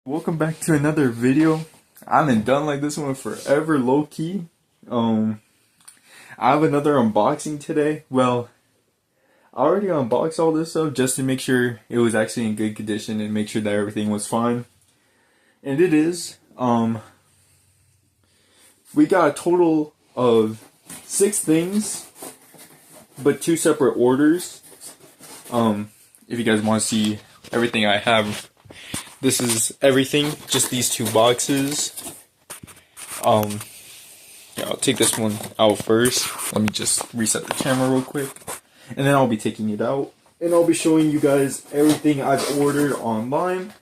Welcome back to another video. I haven't done like this one forever, low key. I have another unboxing today. Well, I already unboxed all this stuff just to make sure it was actually in good condition and make sure that everything was fine. And it is. We got a total of 6 things, but 2 separate orders. If you guys want to see everything I have, this is everything, just these 2 boxes. Yeah, I'll take this one out first. Let me just reset the camera real quick. And then I'll be taking it out. And I'll be showing you guys everything I've ordered online.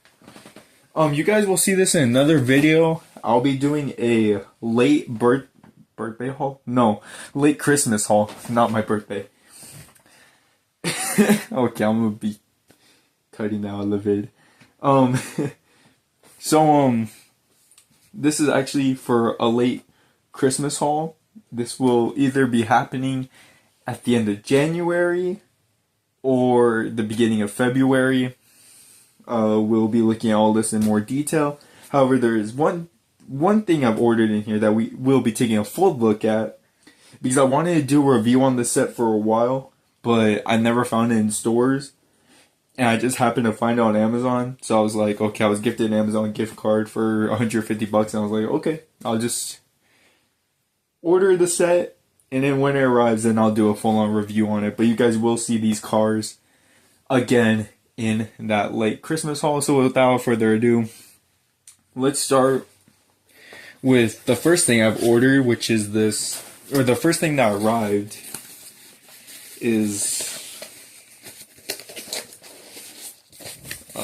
You guys will see this in another video. I'll be doing a late birthday haul? No, late Christmas haul. Not my birthday. Okay, I'm gonna be cutting out the vid. This is actually for a late Christmas haul. This will either be happening at the end of January or the beginning of February. We'll be looking at all this in more detail. However, there is one thing I've ordered in here that we will be taking a full look at, because I wanted to do a review on this set for a while, but I never found it in stores. And I just happened to find it on Amazon. So I was like, okay, I was gifted an Amazon gift card for $150. And I was like, okay, I'll just order the set. And then when it arrives, then I'll do a full-on review on it. But you guys will see these cars again in that late Christmas haul. So without further ado, let's start with the first thing I've ordered, which is this, or the first thing that arrived is...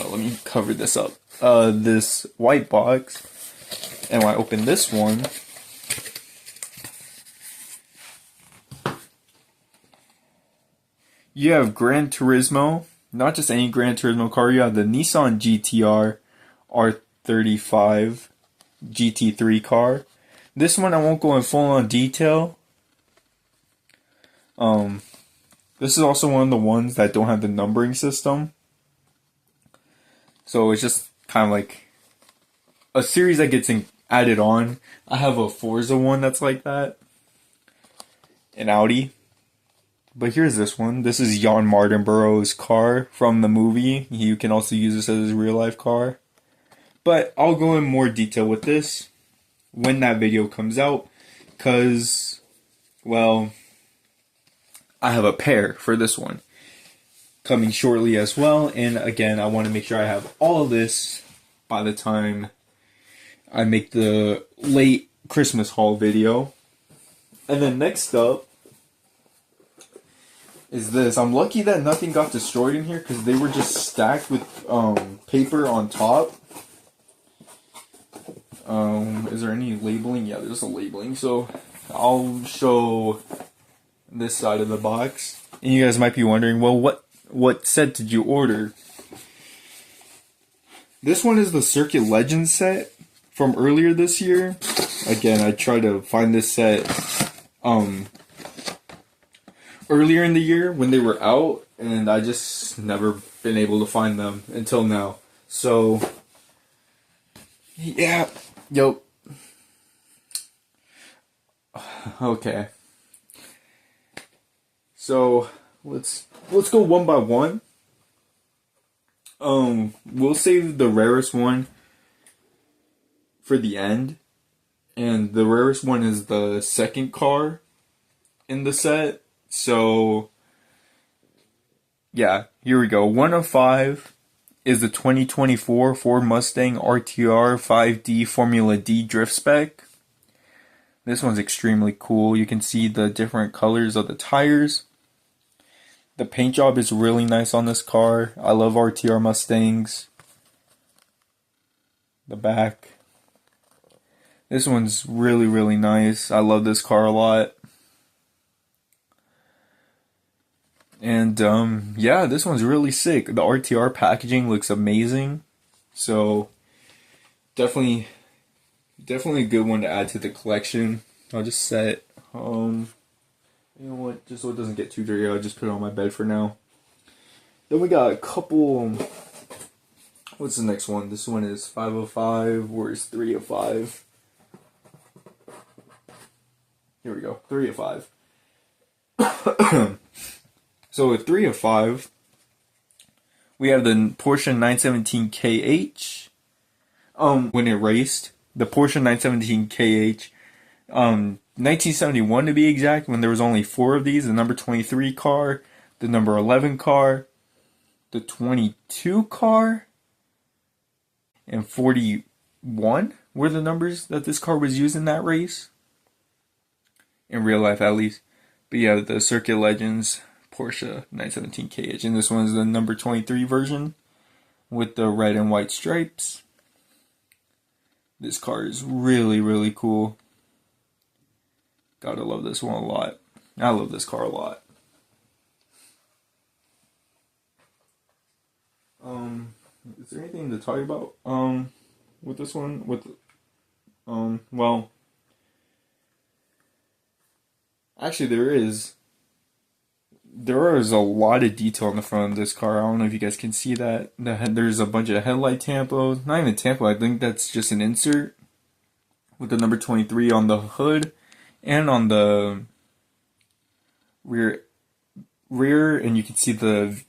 let me cover this up. This white box. And when I open this one, you have Gran Turismo. Not just any Gran Turismo car. You have the Nissan GTR R35 GT3 car. This one I won't go in full on detail. This is also one of the ones that don't have the numbering system. So it's just kind of like a series that gets added on. I have a Forza one that's like that. An Audi. But here's this one. This is Jann Mardenborough's car from the movie. You can also use this as his real life car. But I'll go in more detail with this when that video comes out. Because, well, I have a pair for this one coming shortly as well. And again, I want to make sure I have all of this by the time I make the late Christmas haul video. And then next up is this. I'm lucky that nothing got destroyed in here because they were just stacked with paper on top. Is there any labeling? Yeah, there's a labeling. So I'll show this side of the box. And you guys might be wondering, well, what set did you order? This one is the Circuit Legends set from earlier this year. Again, I tried to find this set earlier in the year when they were out, and I just never been able to find them until now. So yeah, yo. Okay. So let's go one by one. We'll save the rarest one for the end. And the rarest one is the second car in the set. So yeah, here we go. 1 of 5 is the 2024 Ford Mustang RTR 5D Formula D drift spec. This one's extremely cool. You can see the different colors of the tires. The paint job is really nice on this car. I love RTR Mustangs. The back. This one's really, really nice. I love this car a lot. And yeah, this one's really sick. The RTR packaging looks amazing. So definitely a good one to add to the collection. I'll just set you know what, just so it doesn't get too dirty, I'll just put it on my bed for now. Then we got a couple What's the next one? This one is 505. Where's 305? Here we go. 305. So with 305, we have the Porsche 917 KH. When it raced, the Porsche 917 KH, 1971 to be exact, when there was only 4 of these, the number 23 car, the number 11 car, the 22 car, and 41 were the numbers that this car was used in that race. In real life, at least. But yeah, the Circuit Legends Porsche 917 KH. And this one's the number 23 version with the red and white stripes. This car is really, really cool. Gotta love this one a lot. I love this car a lot. Is there anything to talk about with this one? Well, actually there is a lot of detail on the front of this car. I don't know if you guys can see that. There's a bunch of headlight tampos. Not even tampo, I think that's just an insert with the number 23 on the hood and on the rear, and you can see the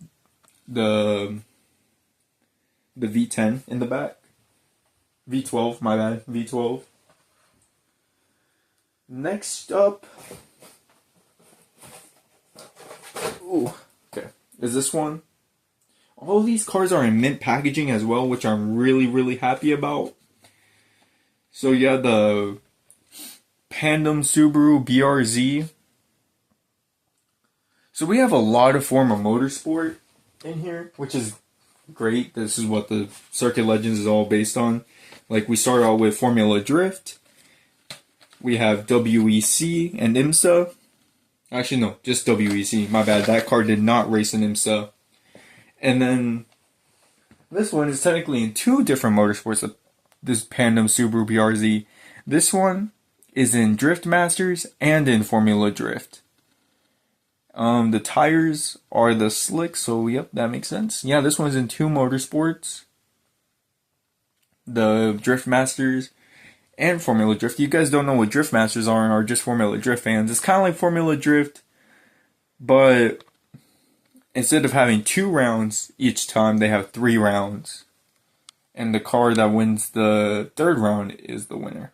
V10 in the back. V12, my bad, V12. Next up, ooh, okay, is this one. All these cars are in mint packaging as well, which I'm really, really happy about. So yeah, the Pandem Subaru BRZ. So we have a lot of form of motorsport in here, which is great. This is what the Circuit Legends is all based on. Like, we start out with Formula Drift. We have WEC and IMSA. Actually, no, just WEC. My bad. That car did not race in IMSA. And then this one is technically in 2 different motorsports. This Pandem Subaru BRZ. This one is in Drift Masters and in Formula Drift. The tires are the slicks, so yep, that makes sense. Yeah, this one's in 2 motorsports. The Drift Masters and Formula Drift. You guys don't know what Drift Masters are and are just Formula Drift fans. It's kind of like Formula Drift, but instead of having 2 rounds each time, they have 3 rounds. And the car that wins the 3rd round is the winner.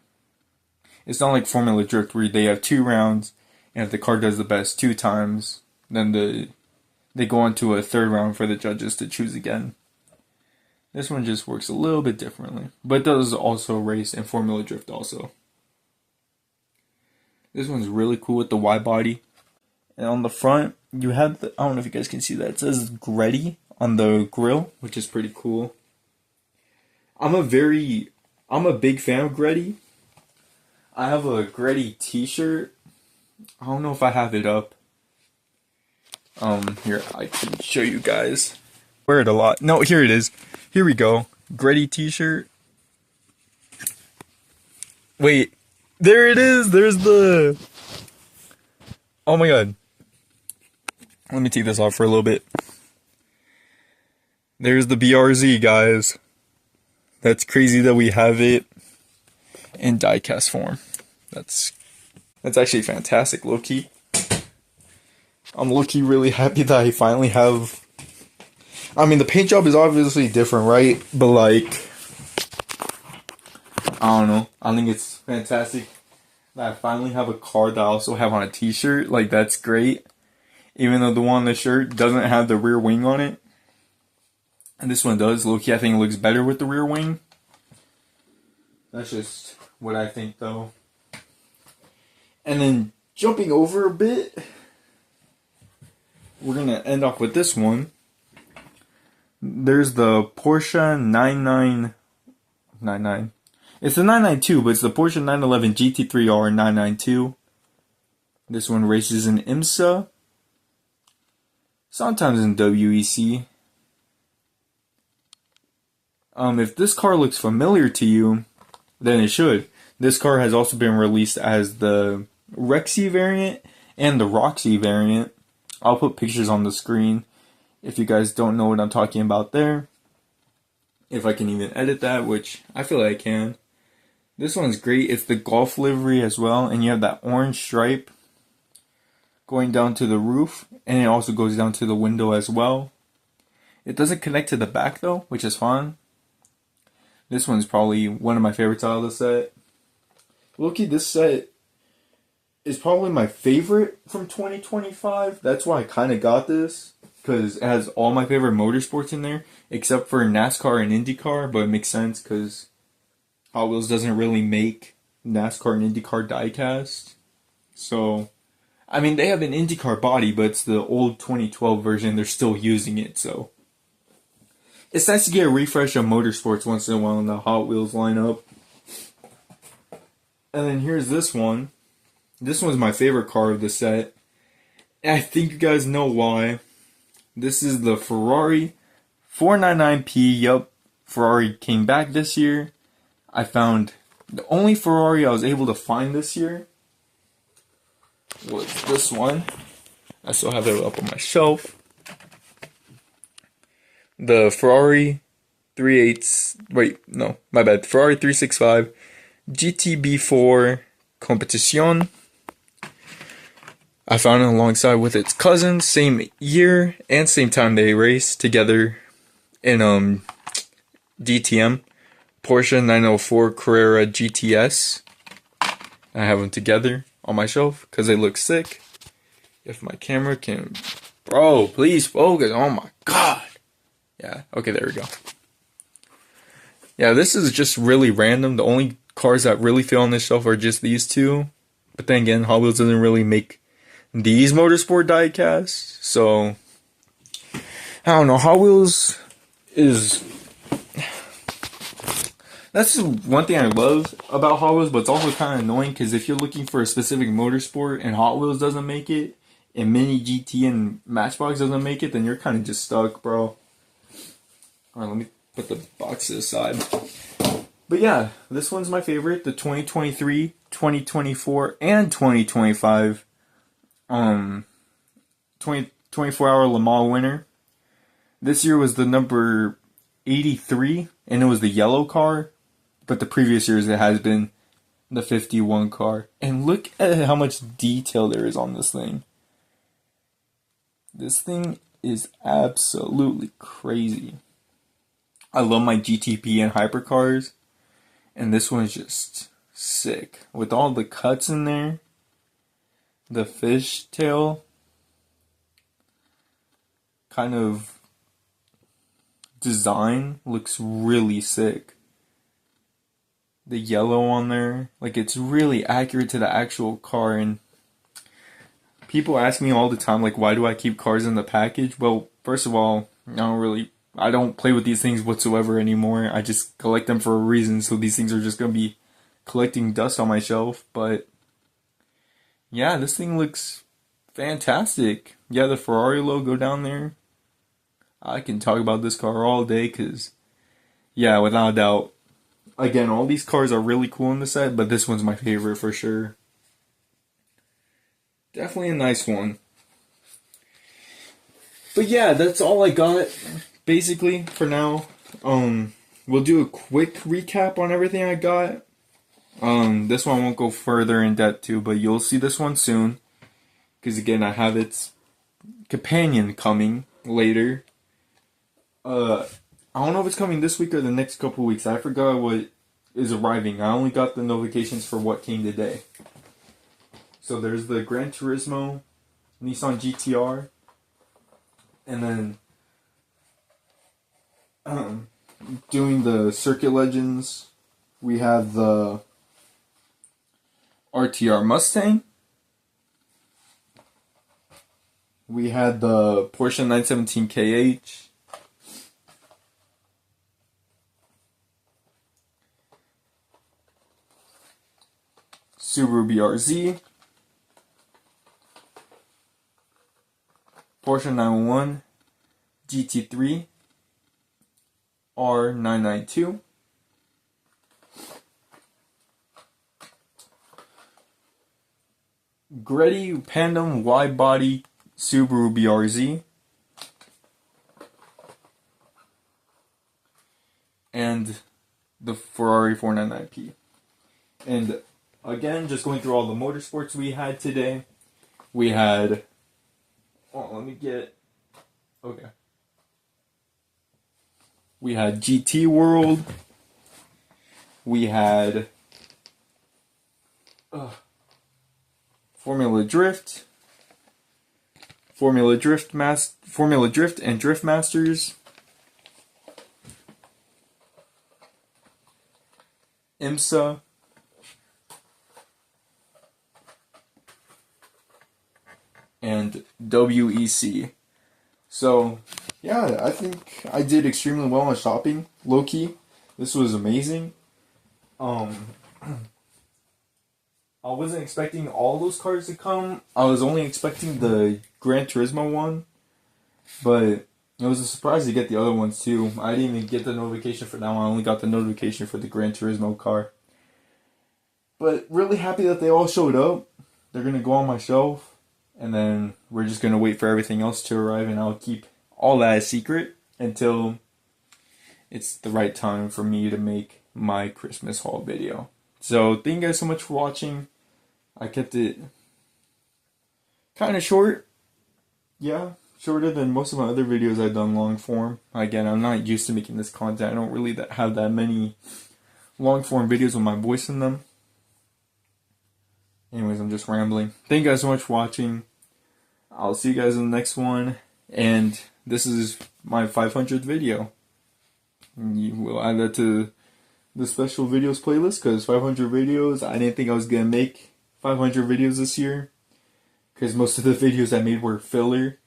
It's not like Formula Drift where they have 2 rounds, and if the car does the best 2 times, then they go on to a 3rd round for the judges to choose again. This one just works a little bit differently, but it does also race in Formula Drift also. This one's really cool with the wide body. And on the front, you have the, I don't know if you guys can see that, it says Gretty on the grill, which is pretty cool. I'm a big fan of Gretty. I have a Gretty t-shirt. I don't know if I have it up. Here, I can show you guys. Wear it a lot. No, here it is. Here we go. Gretty t-shirt. Wait. There it is. There's the... Oh my god. Let me take this off for a little bit. There's the BRZ, guys. That's crazy that we have it in diecast form. That's actually fantastic, low-key. I'm low-key really happy that I finally have... I mean, the paint job is obviously different, right? But, like... I don't know. I think it's fantastic that I finally have a car that I also have on a t-shirt. Like, that's great. Even though the one on the shirt doesn't have the rear wing on it. And this one does. Low-key, I think it looks better with the rear wing. That's just what I think, though. And then, jumping over a bit, we're going to end off with this one. There's the Porsche 9999. It's the 992, but it's the Porsche 911 GT3R 992. This one races in IMSA. Sometimes in WEC. If this car looks familiar to you, then it should. This car has also been released as the Rexy variant and the Roxy variant. I'll put pictures on the screen if you guys don't know what I'm talking about there. if I can even edit that, which I feel like I can. This one's great. It's the golf livery as well, and you have that orange stripe going down to the roof, and it also goes down to the window as well. It doesn't connect to the back though, which is fun. This one's probably one of my favorites out of the set. Low-key, this set is probably my favorite from 2025. That's why I kind of got this, because it has all my favorite motorsports in there, except for NASCAR and IndyCar, but it makes sense because Hot Wheels doesn't really make NASCAR and IndyCar diecast. So, I mean, they have an IndyCar body, but it's the old 2012 version. They're still using it, so it's nice to get a refresh of motorsports once in a while in the Hot Wheels lineup. And then here's this one. This one's my favorite car of the set. And I think you guys know why. This is the Ferrari 499P. Yup, Ferrari came back this year. I found the only Ferrari I was able to find this year was this one. I still have it up on my shelf. The Ferrari 365 GTB4 Competition. I found it alongside with its cousin, same year and same time they raced together in DTM, Porsche 904 Carrera GTS. I have them together on my shelf because they look sick. If my camera can, bro, please focus. Oh my god. Yeah, okay, there we go. Yeah, this is just really random. The only cars that really fit on this shelf are just these two. But then again, Hot Wheels doesn't really make these motorsport diecasts. So, I don't know. Hot Wheels is... That's one thing I love about Hot Wheels, but it's also kind of annoying because if you're looking for a specific motorsport and Hot Wheels doesn't make it, and Mini GT and Matchbox doesn't make it, then you're kind of just stuck, bro. Alright, let me put the box to the side. But yeah, this one's my favorite. The 2023, 2024, and 2025 24-hour Le Mans winner. This year was the number 83, and it was the yellow car. But the previous years it has been the 51 car. And look at how much detail there is on this thing. This thing is absolutely crazy. I love my GTP and hypercars, and this one's just sick. With all the cuts in there, the fishtail kind of design looks really sick. The yellow on there, like it's really accurate to the actual car. And people ask me all the time, like, why do I keep cars in the package? Well, first of all, I don't play with these things whatsoever anymore. I just collect them for a reason, so these things are just going to be collecting dust on my shelf. But yeah, this thing looks fantastic. Yeah, the Ferrari logo down there. I can talk about this car all day because, yeah, without a doubt. Again, all these cars are really cool in the set, but this one's my favorite for sure. Definitely a nice one. But yeah, that's all I got, basically, for now. We'll do a quick recap on everything I got. This one won't go further in depth too, but you'll see this one soon. Because again, I have its companion coming later. I don't know if it's coming this week or the next couple weeks. I forgot what is arriving. I only got the notifications for what came today. So there's the Gran Turismo Nissan GTR. And then doing the Circuit Legends, we have the RTR Mustang. We had the Porsche 917 KH. Subaru BRZ. Porsche 911 GT3 R992. Greddy Pandem wide body Subaru BRZ. Ferrari 499P. And again, just going through all the motorsports we had today. We had, we had GT World. We had Formula Drift. Formula Drift and Drift Masters. IMSA. And WEC. So, yeah, I think I did extremely well on shopping, low-key. This was amazing. I wasn't expecting all those cars to come. I was only expecting the Gran Turismo one, but it was a surprise to get the other ones too. I didn't even get the notification for that one. I only got the notification for the Gran Turismo car. But really happy that they all showed up. They're going to go on my shelf. And then we're just going to wait for everything else to arrive, and I'll keep all that a secret until it's the right time for me to make my Christmas haul video. So thank you guys so much for watching. I kept it kind of short. Yeah, shorter than most of my other videos I've done long form. Again, I'm not used to making this content. I don't really have that many long form videos with my voice in them. Anyways, I'm just rambling. Thank you guys so much for watching. I'll see you guys in the next one. And this is my 500th video. We'll add that to the special videos playlist, because 500 videos, I didn't think I was going to make 500 videos this year, because most of the videos I made were filler.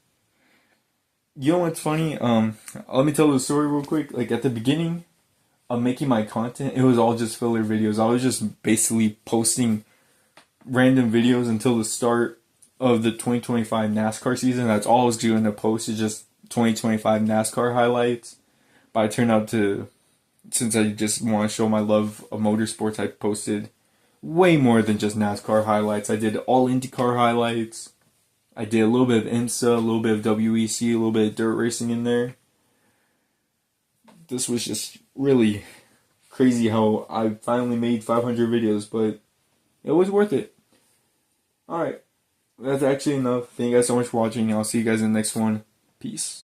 You know what's funny? Let me tell the story real quick. Like, at the beginning of making my content, it was all just filler videos. I was just basically posting random videos until the start of the 2025 NASCAR season. That's all I was doing to post, is just 2025 NASCAR highlights. But I turned out to, since I just want to show my love of motorsports, I posted way more than just NASCAR highlights. I did all IndyCar highlights. I did a little bit of IMSA, a little bit of WEC, a little bit of dirt racing in there. This was just really crazy how I finally made 500 videos, but it was worth it. Alright, that's actually enough. Thank you guys so much for watching. I'll see you guys in the next one. Peace.